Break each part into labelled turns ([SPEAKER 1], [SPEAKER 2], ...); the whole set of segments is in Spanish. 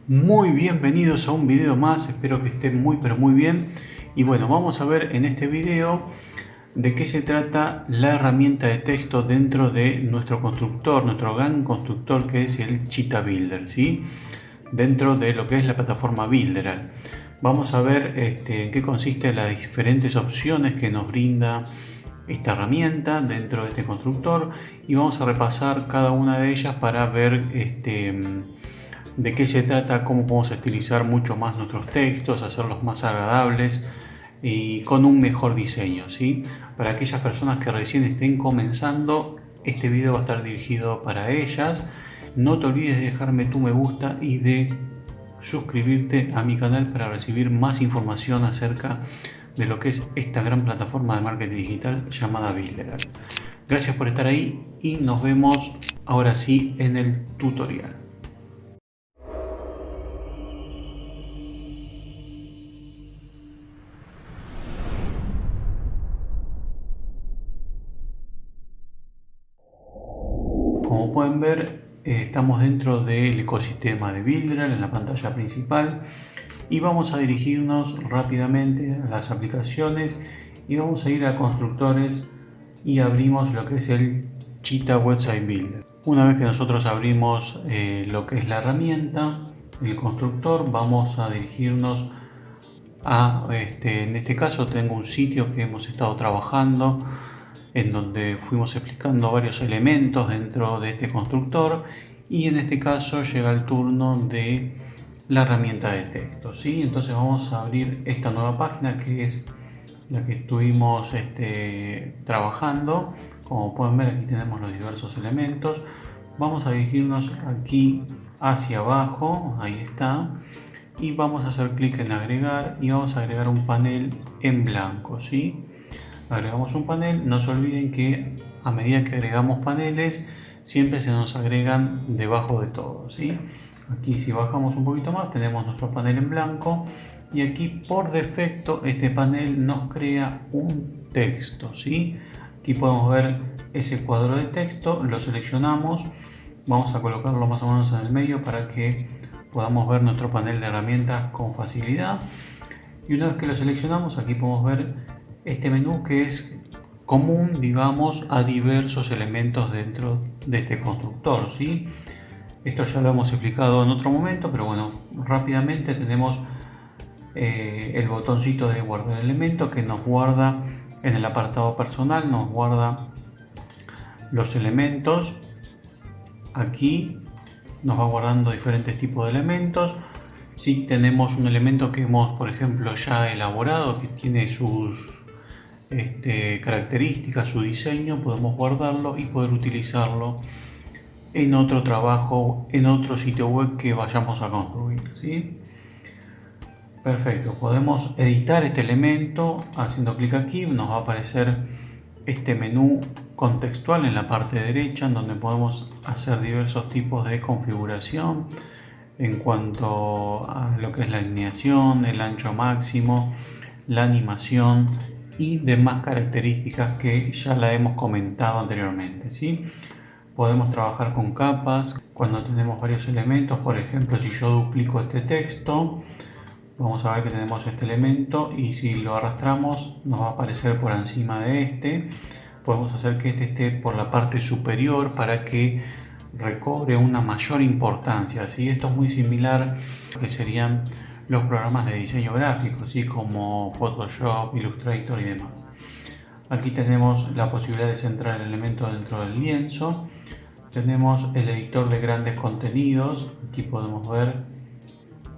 [SPEAKER 1] Muy bienvenidos a un video más, espero que estén muy pero muy bien. Y bueno, vamos a ver en este video de qué se trata la herramienta de texto dentro de nuestro constructor, nuestro gran constructor, que es el Cheetah Builder, ¿sí? Dentro de lo que es la plataforma Builder. Vamos a ver en qué consiste las diferentes opciones que nos brinda esta herramienta dentro de este constructor, y vamos a repasar cada una de ellas para ver de qué se trata, cómo podemos estilizar mucho más nuestros textos, hacerlos más agradables y con un mejor diseño, ¿sí? Para aquellas personas que recién estén comenzando, este video va a estar dirigido para ellas. No te olvides de dejarme tu me gusta y de suscribirte a mi canal para recibir más información acerca de lo que es esta gran plataforma de marketing digital llamada Builder. Gracias por estar ahí y nos vemos ahora sí en el tutorial. Como pueden ver, estamos dentro del ecosistema de Builder en la pantalla principal y vamos a dirigirnos rápidamente a las aplicaciones y vamos a ir a constructores y abrimos lo que es el Cheetah Website Builder. Una vez que nosotros abrimos lo que es la herramienta, el constructor, vamos a dirigirnos a, en este caso tengo un sitio que hemos estado trabajando en donde fuimos explicando varios elementos dentro de este constructor, y en este caso llega el turno de la herramienta de texto, ¿sí? Entonces vamos a abrir esta nueva página que es la que estuvimos trabajando. Como pueden ver, aquí tenemos los diversos elementos. Vamos a dirigirnos aquí hacia abajo, ahí está, y vamos a hacer clic en agregar y vamos a agregar un panel en blanco, ¿sí? Agregamos un panel. No se olviden que a medida que agregamos paneles siempre se nos agregan debajo de todo, ¿sí? Aquí, si bajamos un poquito más, tenemos nuestro panel en blanco y aquí por defecto este panel nos crea un texto, ¿sí? Aquí podemos ver ese cuadro de texto, lo seleccionamos, vamos a colocarlo más o menos en el medio para que podamos ver nuestro panel de herramientas con facilidad. Y una vez que lo seleccionamos, aquí podemos ver este menú que es común, digamos, a diversos elementos dentro de este constructor, ¿sí? Esto ya lo hemos explicado en otro momento, pero bueno, rápidamente tenemos el botoncito de guardar elementos que nos guarda en el apartado personal, nos guarda los elementos. Aquí nos va guardando diferentes tipos de elementos. Si tenemos un elemento que hemos, por ejemplo, ya elaborado, que tiene sus características, su diseño, podemos guardarlo y poder utilizarlo en otro trabajo, en otro sitio web que vayamos a construir, ¿sí? Perfecto, podemos editar este elemento haciendo clic aquí. Nos va a aparecer este menú contextual en la parte derecha, en donde podemos hacer diversos tipos de configuración en cuanto a lo que es la alineación, el ancho máximo, la animación y demás características que ya la hemos comentado anteriormente, ¿sí? Podemos trabajar con capas cuando tenemos varios elementos. Por ejemplo, si yo duplico este texto, vamos a ver que tenemos este elemento y si lo arrastramos nos va a aparecer por encima de este. Podemos hacer que este esté por la parte superior para que recobre una mayor importancia, ¿sí? Esto es muy similar a lo que serían los programas de diseño gráfico, ¿sí? Como Photoshop, Illustrator y demás. Aquí tenemos la posibilidad de centrar el elemento dentro del lienzo. Tenemos el editor de grandes contenidos. Aquí podemos ver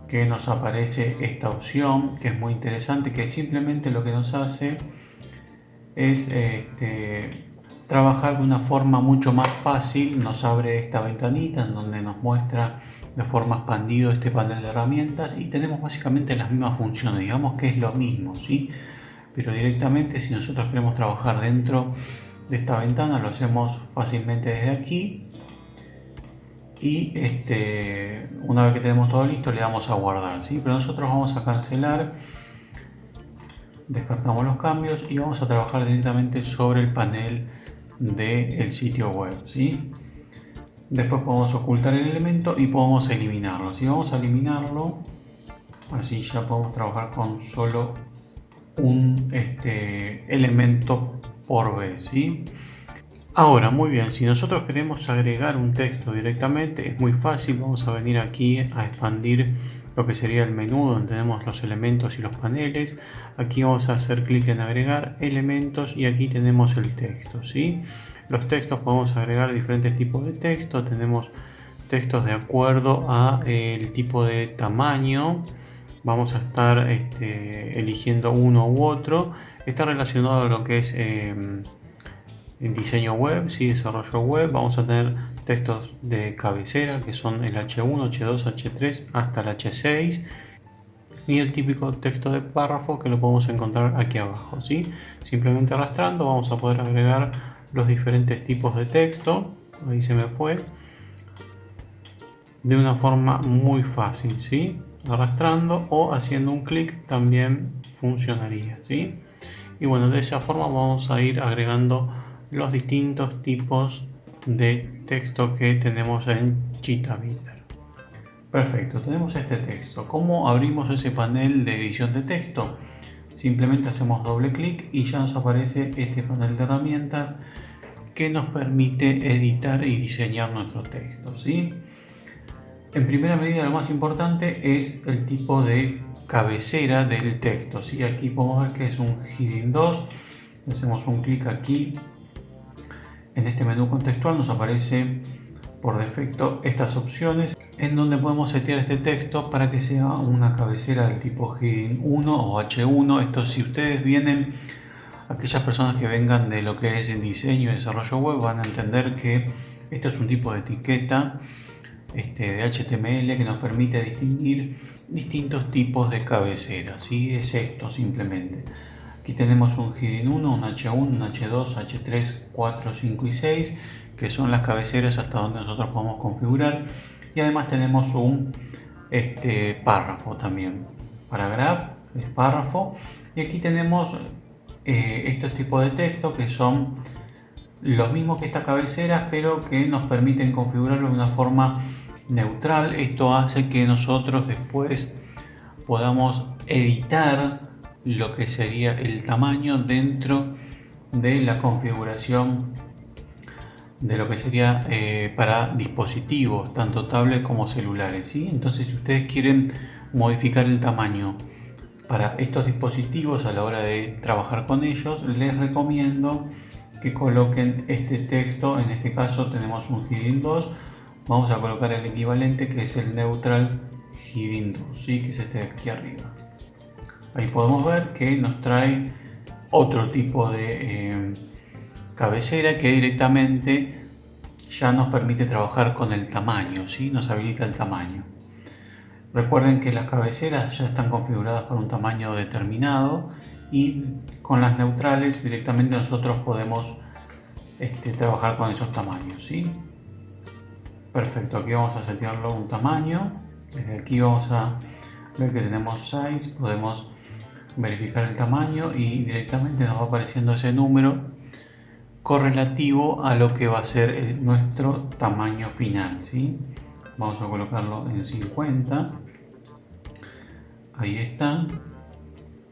[SPEAKER 1] que nos aparece esta opción que es muy interesante, que simplemente lo que nos hace es trabajar de una forma mucho más fácil. Nos abre esta ventanita en donde nos muestra de forma expandida este panel de herramientas y tenemos básicamente las mismas funciones, digamos que es lo mismo, ¿sí? Pero directamente, si nosotros queremos trabajar dentro de esta ventana, lo hacemos fácilmente desde aquí y una vez que tenemos todo listo le damos a guardar, ¿sí? Pero nosotros vamos a cancelar, descartamos los cambios y vamos a trabajar directamente sobre el panel del sitio web, ¿sí? Después podemos ocultar el elemento y podemos eliminarlo. Si vamos a eliminarlo, así ya podemos trabajar con solo un elemento por vez, ¿sí? Ahora, muy bien, si nosotros queremos agregar un texto directamente, es muy fácil. Vamos a venir aquí a expandir lo que sería el menú donde tenemos los elementos y los paneles. Aquí vamos a hacer clic en agregar elementos y aquí tenemos el texto, ¿sí? Los textos podemos agregar diferentes tipos de texto. Tenemos textos de acuerdo a el tipo de tamaño. Vamos a estar eligiendo uno u otro. Está relacionado a lo que es en diseño web, ¿sí? Desarrollo web. Vamos a tener textos de cabecera que son el H1, H2, H3 hasta el H6 y el típico texto de párrafo que lo podemos encontrar aquí abajo, ¿sí? Simplemente arrastrando vamos a poder agregar los diferentes tipos de texto. Ahí se me fue de una forma muy fácil, ¿sí? Arrastrando o haciendo un clic también funcionaría, ¿sí? Y bueno, de esa forma vamos a ir agregando los distintos tipos de texto que tenemos en Cheetah Builder. Perfecto, tenemos este texto. ¿Cómo abrimos ese panel de edición de texto? Simplemente hacemos doble clic y ya nos aparece este panel de herramientas que nos permite editar y diseñar nuestro texto, ¿sí? En primera medida, lo más importante es el tipo de cabecera del texto, ¿sí? Aquí podemos ver que es un Heading 2. Hacemos un clic aquí. En este menú contextual nos aparece por defecto estas opciones en donde podemos setear este texto para que sea una cabecera del tipo Heading 1 o H1. Esto, si ustedes vienen, aquellas personas que vengan de lo que es el diseño y desarrollo web van a entender que esto es un tipo de etiqueta de HTML que nos permite distinguir distintos tipos de cabecera, ¿sí? Es esto simplemente. Aquí tenemos un Heading 1, un H1, un H2, H3, 4, 5 y 6, que son las cabeceras hasta donde nosotros podemos configurar. Y además tenemos un párrafo también. Paragraph es párrafo. Y aquí tenemos estos tipos de texto que son los mismos que estas cabeceras, pero que nos permiten configurarlo de una forma neutral. Esto hace que nosotros después podamos editar lo que sería el tamaño dentro de la configuración de lo que sería para dispositivos, tanto tablet como celulares, ¿sí? Entonces, si ustedes quieren modificar el tamaño para estos dispositivos a la hora de trabajar con ellos, les recomiendo que coloquen este texto. En este caso tenemos un Heading 2, vamos a colocar el equivalente que es el Neutral Heading 2, ¿sí? Que es este de aquí arriba. Ahí podemos ver que nos trae otro tipo de cabecera que directamente ya nos permite trabajar con el tamaño, ¿sí? Nos habilita el tamaño. Recuerden que las cabeceras ya están configuradas para un tamaño determinado y con las neutrales directamente nosotros podemos trabajar con esos tamaños, ¿sí? Perfecto, aquí vamos a setearlo un tamaño. Desde aquí vamos a ver que tenemos size, podemos verificar el tamaño y directamente nos va apareciendo ese número correlativo a lo que va a ser nuestro tamaño final, ¿sí? Vamos a colocarlo en 50. Ahí está.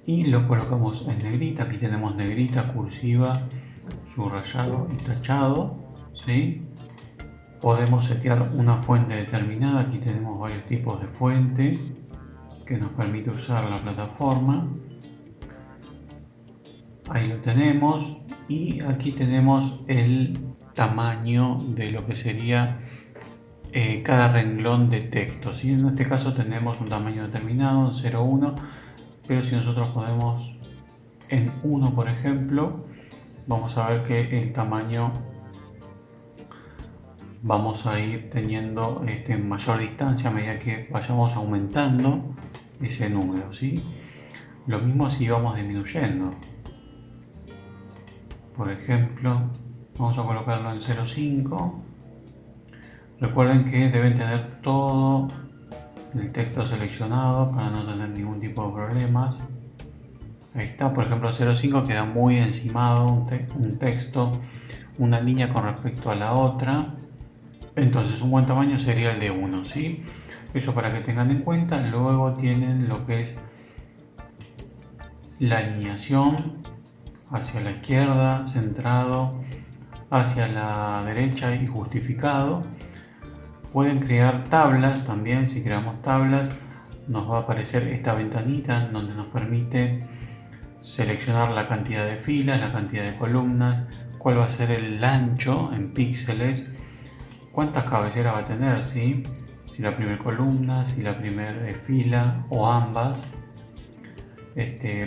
[SPEAKER 1] Y lo colocamos en negrita. Aquí tenemos negrita, cursiva, subrayado y tachado, ¿sí? Podemos setear una fuente determinada. Aquí tenemos varios tipos de fuente que nos permite usar la plataforma. Ahí lo tenemos. Y aquí tenemos el tamaño de lo que sería cada renglón de texto, ¿sí? En este caso tenemos un tamaño determinado, 0,1, pero si nosotros ponemos en 1, por ejemplo, vamos a ver que el tamaño vamos a ir teniendo mayor distancia a medida que vayamos aumentando ese número, ¿sí? Lo mismo si vamos disminuyendo. Por ejemplo, vamos a colocarlo en 0,5. Recuerden que deben tener todo el texto seleccionado para no tener ningún tipo de problemas. Ahí está, por ejemplo, 0,5 queda muy encimado un texto, una línea con respecto a la otra. Entonces un buen tamaño sería el de 1, ¿sí? Eso para que tengan en cuenta. Luego tienen lo que es la alineación hacia la izquierda, centrado, hacia la derecha y justificado. Pueden crear tablas también. Si creamos tablas nos va a aparecer esta ventanita donde nos permite seleccionar la cantidad de filas, la cantidad de columnas, cuál va a ser el ancho en píxeles, cuántas cabeceras va a tener, ¿sí? Si la primera columna, si la primera fila o ambas.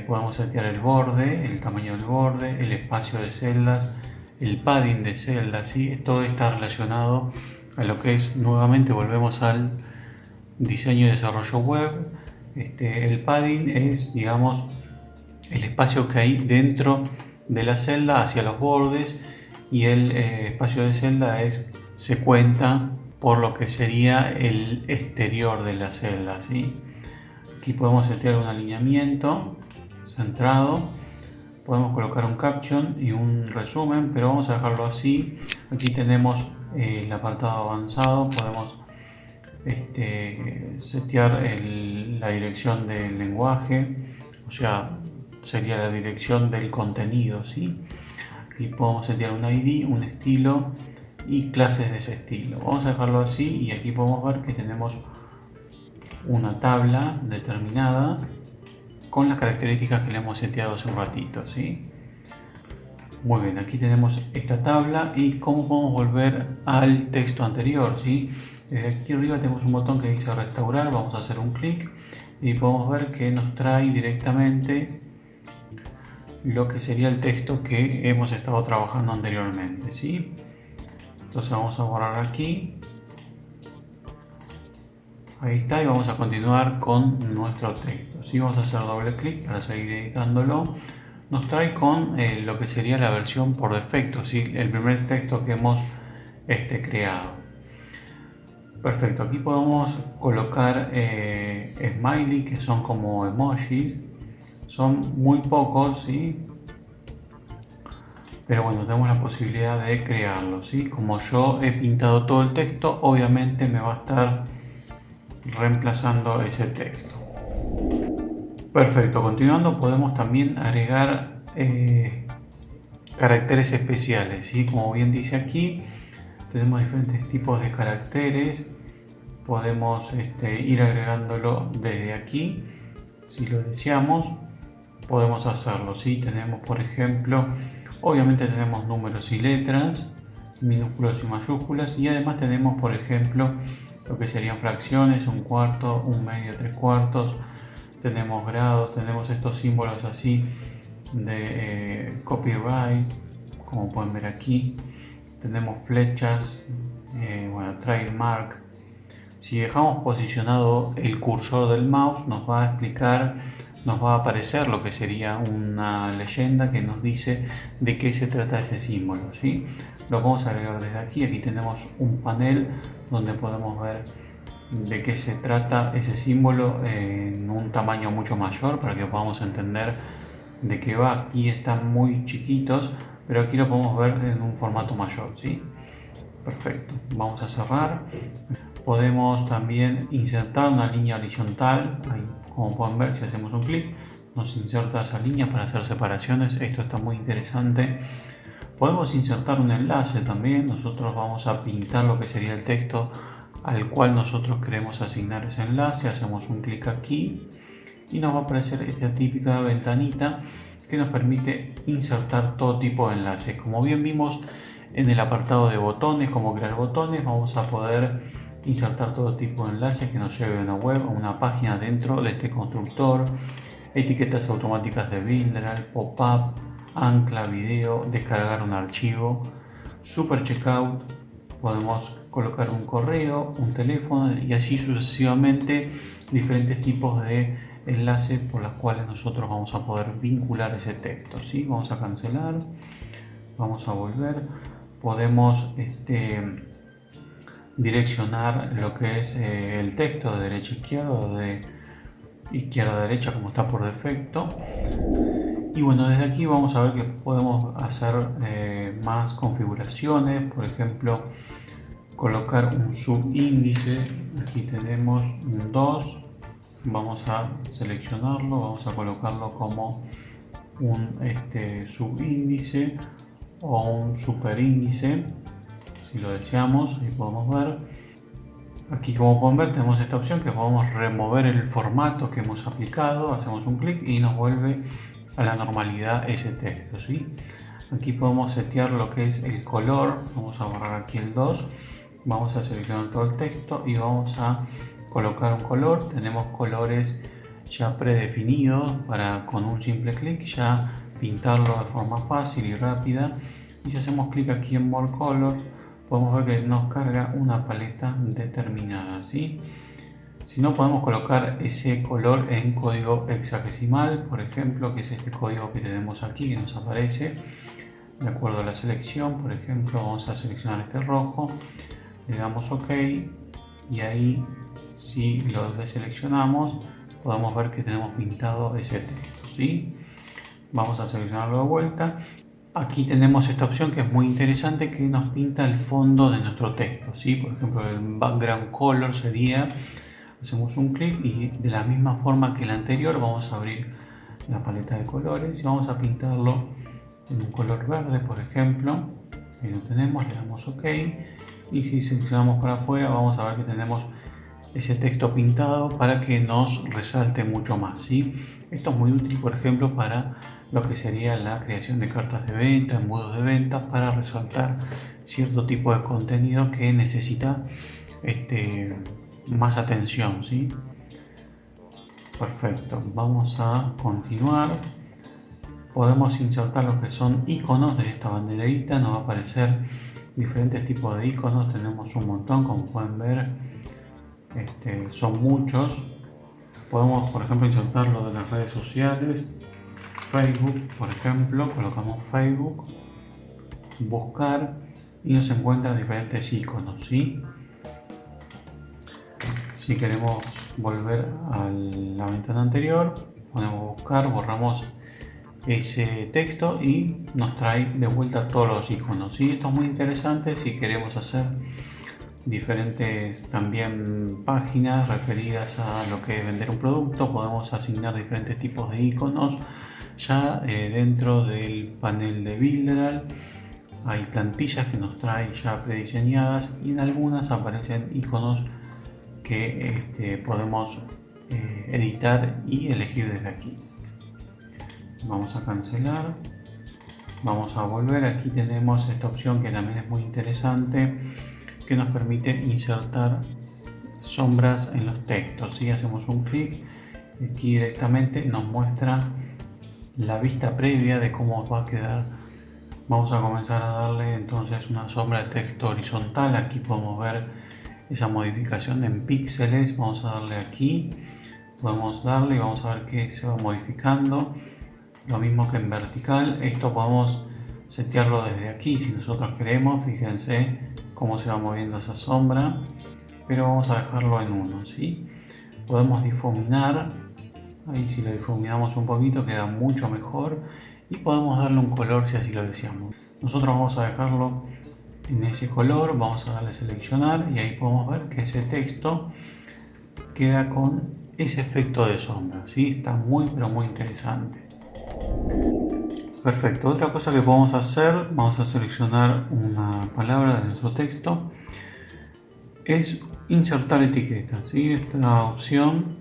[SPEAKER 1] Podemos setear el borde, el tamaño del borde, el espacio de celdas, el padding de celdas, ¿sí? Todo está relacionado a lo que es, nuevamente volvemos al diseño y desarrollo web. El padding es, digamos, el espacio que hay dentro de la celda hacia los bordes, y el espacio de celda se cuenta por lo que sería el exterior de la celda, ¿sí? Aquí podemos setear un alineamiento centrado, podemos colocar un caption y un resumen, pero vamos a dejarlo así. Aquí tenemos el apartado avanzado, podemos setear la dirección del lenguaje, o sea, sería la dirección del contenido, ¿sí? Aquí podemos setear un ID, un estilo y clases de ese estilo. Vamos a dejarlo así, y aquí podemos ver que tenemos una tabla determinada con las características que le hemos seteado hace un ratito, ¿sí? Muy bien, aquí tenemos esta tabla. Y cómo podemos volver al texto anterior, ¿sí? Desde aquí arriba tenemos un botón que dice restaurar, vamos a hacer un clic y podemos ver que nos trae directamente lo que sería el texto que hemos estado trabajando anteriormente, ¿sí? Entonces vamos a borrar aquí, ahí está, y vamos a continuar con nuestro texto, ¿sí? Vamos a hacer doble clic para seguir editándolo. Nos trae con lo que sería la versión por defecto, ¿sí? El primer texto que hemos creado. Perfecto, aquí podemos colocar smiley, que son como emojis. Son muy pocos, ¿sí? Pero bueno, tenemos la posibilidad de crearlos, ¿sí? Como yo he pintado todo el texto, obviamente me va a estar reemplazando ese texto. Perfecto, continuando podemos también agregar caracteres especiales, ¿sí? Como bien dice aquí, tenemos diferentes tipos de caracteres. Podemos ir agregándolo desde aquí, si lo deseamos podemos hacerlo, ¿sí? Tenemos, por ejemplo, obviamente tenemos números y letras, minúsculas y mayúsculas, y además tenemos, por ejemplo, lo que serían fracciones, un cuarto, un medio, tres cuartos. Tenemos grados, tenemos estos símbolos así de copyright, como pueden ver aquí. Tenemos flechas, trademark. Si dejamos posicionado el cursor del mouse, nos va a explicar, nos va a aparecer lo que sería una leyenda que nos dice de qué se trata ese símbolo, ¿sí? Lo vamos a agregar desde aquí. Aquí tenemos un panel donde podemos ver de qué se trata ese símbolo en un tamaño mucho mayor, para que podamos entender de qué va. Aquí están muy chiquitos, pero aquí lo podemos ver en un formato mayor, ¿sí? Perfecto, vamos a cerrar. Podemos también insertar una línea horizontal. Ahí, como pueden ver, si hacemos un clic nos inserta esa línea para hacer separaciones. Esto está muy interesante. Podemos insertar un enlace también. Nosotros vamos a pintar lo que sería el texto al cual nosotros queremos asignar ese enlace. Hacemos un clic aquí y nos va a aparecer esta típica ventanita que nos permite insertar todo tipo de enlaces. Como bien vimos en el apartado de botones, como crear botones, vamos a poder insertar todo tipo de enlaces que nos lleve a una web o una página dentro de este constructor. Etiquetas automáticas de Builder, pop-up, ancla, video, descargar un archivo, super checkout. Podemos colocar un correo, un teléfono y así sucesivamente, diferentes tipos de enlaces por los cuales nosotros vamos a poder vincular ese texto, ¿sí? Vamos a cancelar, vamos a volver. Podemos direccionar lo que es el texto de derecha a izquierda o de izquierda a derecha, como está por defecto. Y bueno, desde aquí vamos a ver que podemos hacer más configuraciones. Por ejemplo, colocar un subíndice. Aquí tenemos un 2. Vamos a seleccionarlo, vamos a colocarlo como un subíndice o un superíndice, si lo deseamos. Ahí podemos ver. Aquí, como pueden ver, tenemos esta opción que podemos remover el formato que hemos aplicado. Hacemos un clic y nos vuelve a la normalidad ese texto, ¿sí? Aquí podemos setear lo que es el color. Vamos a borrar aquí el 2. Vamos a seleccionar todo el texto y vamos a colocar un color. Tenemos colores ya predefinidos para, con un simple clic, ya pintarlo de forma fácil y rápida. Y si hacemos clic aquí en More Colors, podemos ver que nos carga una paleta determinada, ¿sí? Si no, podemos colocar ese color en código hexadecimal, por ejemplo, que es este código que tenemos aquí, que nos aparece de acuerdo a la selección. Por ejemplo, vamos a seleccionar este rojo, le damos OK y ahí, si lo deseleccionamos, podemos ver que tenemos pintado ese texto, ¿sí? Vamos a seleccionarlo de vuelta. Aquí tenemos esta opción que es muy interesante, que nos pinta el fondo de nuestro texto, ¿sí? Por ejemplo, el background color sería, hacemos un clic y de la misma forma que el anterior vamos a abrir la paleta de colores y vamos a pintarlo en un color verde, por ejemplo. Ahí lo tenemos, le damos OK y si seleccionamos para afuera vamos a ver que tenemos ese texto pintado para que nos resalte mucho más, ¿sí? Esto es muy útil, por ejemplo, para lo que sería la creación de cartas de venta, embudos de venta, para resaltar cierto tipo de contenido que necesita más atención, ¿sí? Perfecto, vamos a continuar. Podemos insertar lo que son iconos de esta banderita. Nos va a aparecer diferentes tipos de iconos. Tenemos un montón, como pueden ver, son muchos. Podemos, por ejemplo, insertarlo de las redes sociales. Facebook, por ejemplo, colocamos Facebook, buscar y nos encuentran diferentes iconos, ¿sí? Si queremos volver a la ventana anterior, ponemos buscar, borramos ese texto y nos trae de vuelta todos los iconos, ¿sí? Esto es muy interesante si queremos hacer diferentes también páginas referidas a lo que es vender un producto. Podemos asignar diferentes tipos de iconos. Ya dentro del panel de Builder hay plantillas que nos traen ya prediseñadas y en algunas aparecen iconos que podemos editar y elegir desde aquí. Vamos a cancelar, vamos a volver. Aquí tenemos esta opción que también es muy interesante, que nos permite insertar sombras en los textos, ¿sí? Hacemos un clic y aquí directamente nos muestra la vista previa de cómo va a quedar. Vamos a comenzar a darle entonces una sombra de texto horizontal. Aquí podemos ver esa modificación en píxeles. Vamos a darle aquí, podemos darle y vamos a ver que se va modificando. Lo mismo que en vertical. Esto podemos setearlo desde aquí si nosotros queremos. Fíjense cómo se va moviendo esa sombra, pero vamos a dejarlo en 1, ¿sí? Podemos difuminar. Ahí, si lo difuminamos un poquito, queda mucho mejor y podemos darle un color si así lo deseamos. Nosotros vamos a dejarlo en ese color, vamos a darle a seleccionar y ahí podemos ver que ese texto queda con ese efecto de sombra, ¿sí? Está muy pero muy interesante. Perfecto, otra cosa que podemos hacer, vamos a seleccionar una palabra de nuestro texto, es insertar etiquetas, ¿sí? Esta opción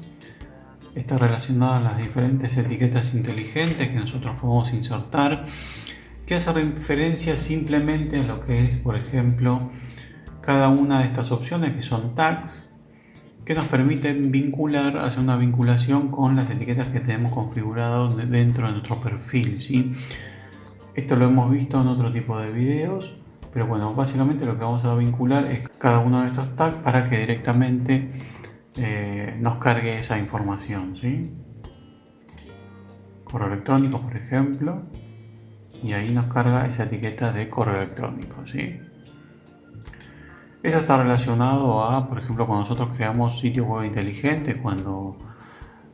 [SPEAKER 1] está relacionada a las diferentes etiquetas inteligentes que nosotros podemos insertar, que hace referencia simplemente a lo que es, por ejemplo, cada una de estas opciones que son tags, que nos permiten vincular, hacer una vinculación con las etiquetas que tenemos configurado dentro de nuestro perfil, ¿sí? Esto lo hemos visto en otro tipo de videos, pero bueno, básicamente lo que vamos a vincular es cada uno de estos tags para que directamente nos cargue esa información, ¿sí? Correo electrónico, por ejemplo, y ahí nos carga esa etiqueta de correo electrónico, ¿sí? Esto está relacionado a, por ejemplo, cuando nosotros creamos sitios web inteligentes, cuando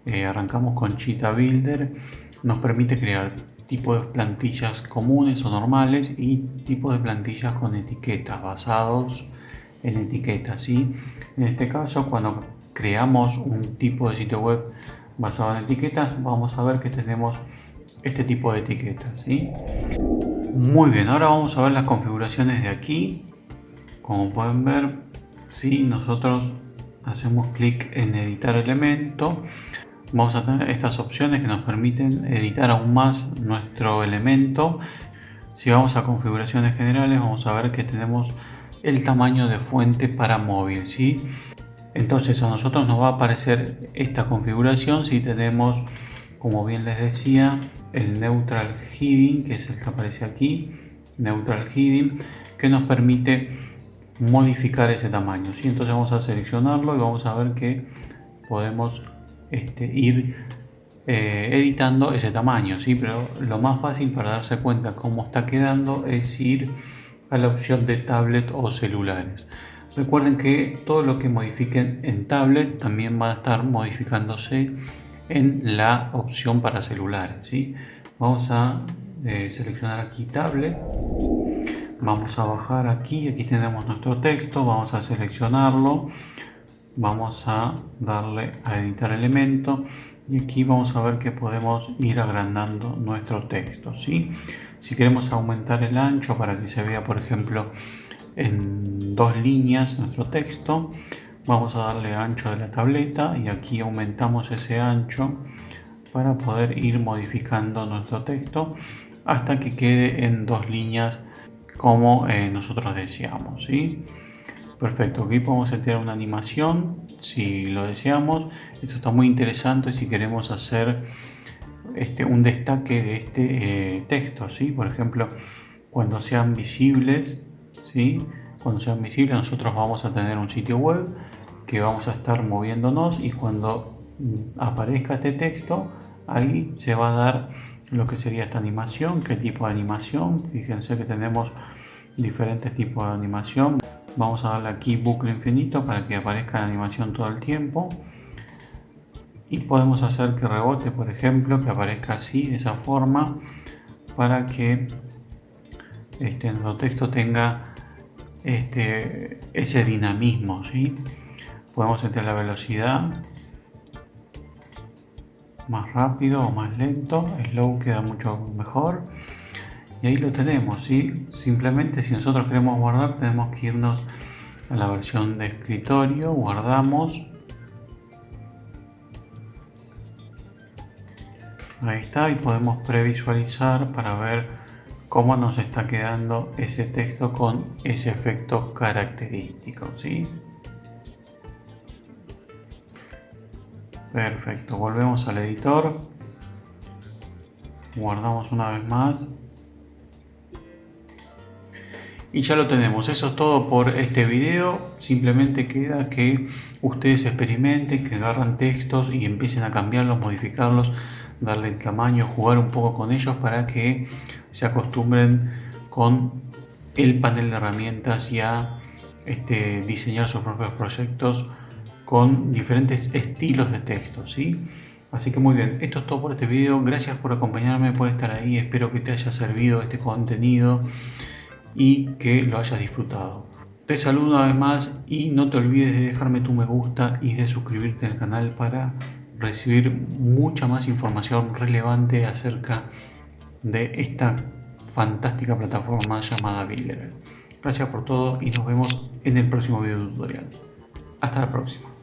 [SPEAKER 1] arrancamos con Cheetah Builder, nos permite crear tipos de plantillas comunes o normales y tipos de plantillas con etiquetas basados en etiquetas, ¿sí? En este caso, cuando creamos un tipo de sitio web basado en etiquetas, vamos a ver que tenemos este tipo de etiquetas, ¿sí? Muy bien, ahora vamos a ver las configuraciones de aquí. Como pueden ver, si nosotros hacemos clic en editar elemento, vamos a tener estas opciones que nos permiten editar aún más nuestro elemento. Si vamos a configuraciones generales, vamos a ver que tenemos el tamaño de fuente para móvil, ¿sí? Entonces a nosotros nos va a aparecer esta configuración si tenemos, como bien les decía, el neutral heading, que es el que aparece aquí, neutral heading, que nos permite modificar ese tamaño, ¿sí? Entonces vamos a seleccionarlo y vamos a ver que podemos ir editando ese tamaño, ¿sí? Pero lo más fácil para darse cuenta cómo está quedando es ir a la opción de tablet o celulares. Recuerden que todo lo que modifiquen en tablet también va a estar modificándose en la opción para celulares, ¿sí? Vamos a seleccionar aquí tablet, vamos a bajar aquí tenemos nuestro texto, vamos a seleccionarlo, vamos a darle a editar elemento y aquí vamos a ver que podemos ir agrandando nuestro texto, ¿sí? Si queremos aumentar el ancho para que se vea, por ejemplo, en 2 líneas nuestro texto, vamos a darle ancho de la tableta y aquí aumentamos ese ancho para poder ir modificando nuestro texto hasta que quede en 2 líneas como nosotros deseamos, ¿sí? Perfecto, aquí podemos setear una animación si lo deseamos. Esto está muy interesante si queremos hacer un destaque de este texto, ¿sí? Por ejemplo, cuando sean visibles, ¿sí? Cuando sean visibles nosotros vamos a tener un sitio web que vamos a estar moviéndonos y cuando aparezca este texto ahí se va a dar lo que sería esta animación. ¿Qué tipo de animación? Fíjense que tenemos diferentes tipos de animación. Vamos a darle aquí bucle infinito para que aparezca la animación todo el tiempo y podemos hacer que rebote, por ejemplo, que aparezca así, de esa forma, para que nuestro texto tenga ese dinamismo, ¿sí? Podemos setear la velocidad más rápido o más lento, slow queda mucho mejor y ahí lo tenemos, ¿sí? Simplemente si nosotros queremos guardar tenemos que irnos a la versión de escritorio, guardamos, ahí está, y podemos previsualizar para ver cómo nos está quedando ese texto con ese efecto característico, ¿sí? Perfecto, volvemos al editor, guardamos una vez más y ya lo tenemos. Eso es todo por este video. Simplemente queda que ustedes experimenten, que agarran textos y empiecen a cambiarlos, modificarlos, darle el tamaño, jugar un poco con ellos para que se acostumbren con el panel de herramientas y a diseñar sus propios proyectos con diferentes estilos de texto, ¿sí? Así que muy bien, esto es todo por este video. Gracias por acompañarme, por estar ahí. Espero que te haya servido este contenido y que lo hayas disfrutado. Te saludo una vez más y no te olvides de dejarme tu me gusta y de suscribirte al canal para recibir mucha más información relevante acerca de esta fantástica plataforma llamada Builder. Gracias por todo y nos vemos en el próximo video tutorial. Hasta la próxima.